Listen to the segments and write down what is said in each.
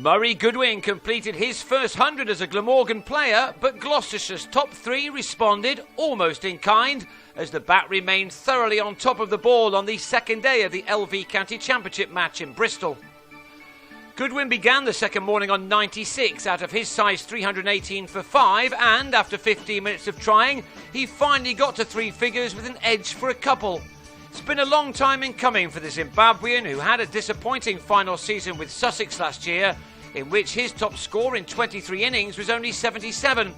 Murray Goodwin completed his first 100 as a Glamorgan player, but Gloucestershire's top three responded almost in kind as the bat remained thoroughly on top of the ball on the second day of the LV County Championship match in Bristol. Goodwin began the second morning on 96 out of his size 318 for 5, and after 15 minutes of trying, he finally got to three figures with an edge for a couple. It's been a long time in coming for the Zimbabwean, who had a disappointing final season with Sussex last year, in which his top score in 23 innings was only 77.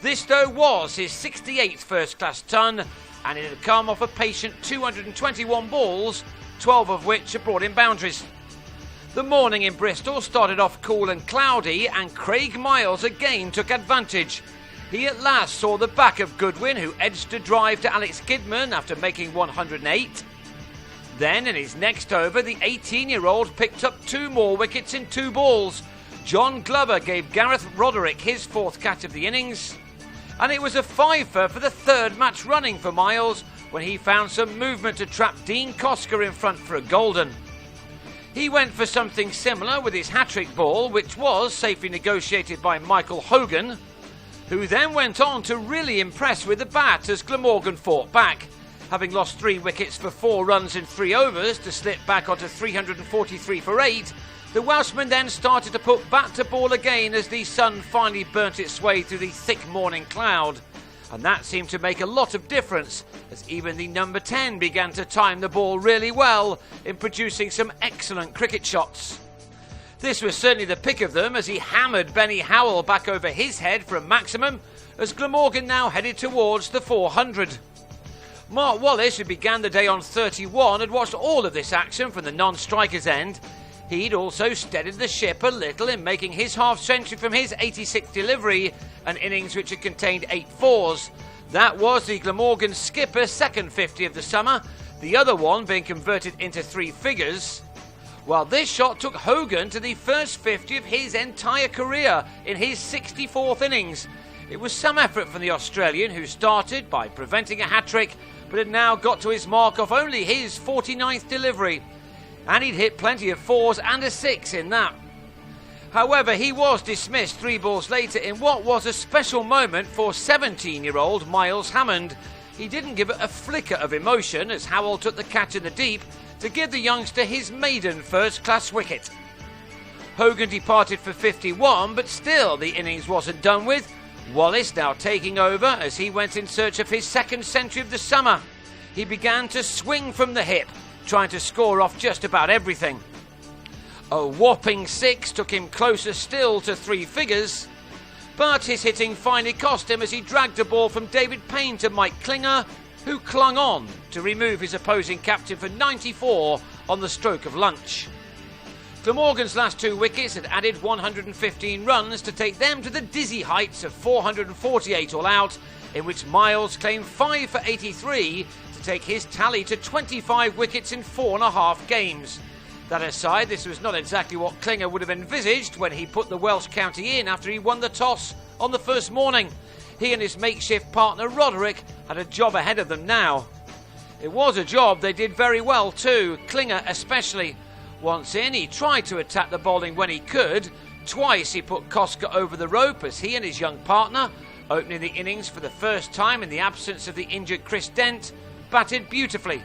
This, though, was his 68th first-class ton, and it had come off a patient 221 balls, 12 of which had brought in boundaries. The morning in Bristol started off cool and cloudy, and Craig Miles again took advantage. He at last saw the back of Goodwin, who edged a drive to Alex Kidman after making 108. Then, in his next over, the 18-year-old picked up two more wickets in 2 balls. John Glover gave Gareth Roderick his 4th catch of the innings. And it was a fiver for the 3rd match running for Miles when he found some movement to trap Dean Kosker in front for a golden. He went for something similar with his hat-trick ball, which was safely negotiated by Michael Hogan, who then went on to really impress with the bat as Glamorgan fought back. Having lost 3 wickets for 4 runs in 3 overs to slip back onto 343 for 8, the Welshman then started to put bat to ball again as the sun finally burnt its way through the thick morning cloud. And that seemed to make a lot of difference, as even the number 10 began to time the ball really well in producing some excellent cricket shots. This was certainly the pick of them as he hammered Benny Howell back over his head for a maximum, as Glamorgan now headed towards the 400. Mark Wallace, who began the day on 31, had watched all of this action from the non-striker's end. He'd also steadied the ship a little in making his half-century from his 86th delivery, an innings which had contained 8 fours. That was the Glamorgan skipper's second 50 of the summer, the other one being converted into 3 figures. While this shot took Hogan to the first 50 of his entire career in his 64th innings. It was some effort from the Australian, who started by preventing a hat-trick, but had now got to his mark of only his 49th delivery. And he'd hit plenty of 4s and a 6 in that. However, he was dismissed 3 balls later in what was a special moment for 17-year-old Miles Hammond. He didn't give it a flicker of emotion as Howell took the catch in the deep to give the youngster his maiden first-class wicket. Hogan departed for 51, but still the innings wasn't done with. Wallace now taking over as he went in search of his second century of the summer. He began to swing from the hip, trying to score off just about everything. A whopping 6 took him closer still to 3 figures, but his hitting finally cost him as he dragged a ball from David Payne to Mike Klinger, who clung on to remove his opposing captain for 94 on the stroke of lunch. Glamorgan's last 2 wickets had added 115 runs to take them to the dizzy heights of 448 all out, in which Miles claimed 5 for 83 to take his tally to 25 wickets in 4.5 games. That aside, this was not exactly what Klinger would have envisaged when he put the Welsh county in after he won the toss on the first morning. He and his makeshift partner Roderick had a job ahead of them now. It was a job they did very well too, Klinger especially. Once in, he tried to attack the bowling when he could. Twice he put Kosker over the rope as he and his young partner, opening the innings for the first time in the absence of the injured Chris Dent, batted beautifully.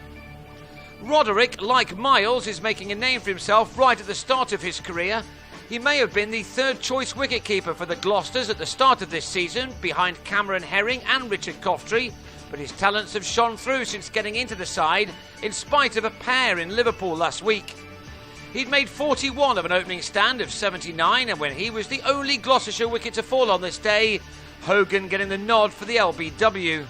Roderick, like Miles, is making a name for himself right at the start of his career. He may have been the 3rd choice wicketkeeper for the Gloucesters at the start of this season, behind Cameron Herring and Richard Coftree, but his talents have shone through since getting into the side, in spite of a pair in Liverpool last week. He'd made 41 of an opening stand of 79, and when he was the only Gloucestershire wicket to fall on this day, Hogan getting the nod for the LBW.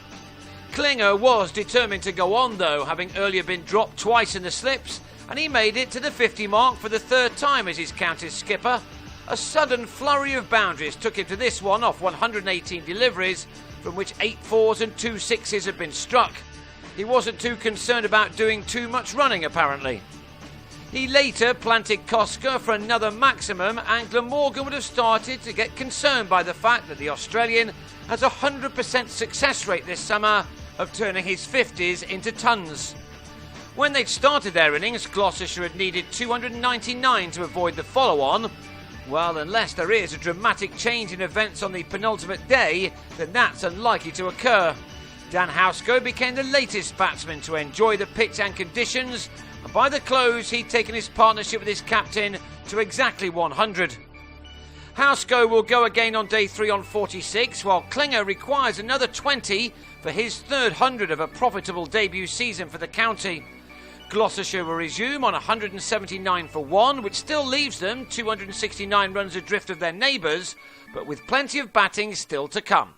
Klinger was determined to go on though, having earlier been dropped twice in the slips, and he made it to the 50 mark for the 3rd time as his county's skipper. A sudden flurry of boundaries took him to this one off 118 deliveries, from which 8 4s and 2 6s had been struck. He wasn't too concerned about doing too much running apparently. He later planted Kosker for another maximum, and Glamorgan would have started to get concerned by the fact that the Australian has a 100% success rate this summer of turning his 50s into tons. When they'd started their innings, Gloucestershire had needed 299 to avoid the follow-on. Well, unless there is a dramatic change in events on the penultimate day, then that's unlikely to occur. Dan Housego became the latest batsman to enjoy the pitch and conditions, and by the close he'd taken his partnership with his captain to exactly 100. Housego will go again on day 3 on 46, while Klinger requires another 20 for his third 100 of a profitable debut season for the county. Gloucestershire will resume on 179 for 1, which still leaves them 269 runs adrift of their neighbours, but with plenty of batting still to come.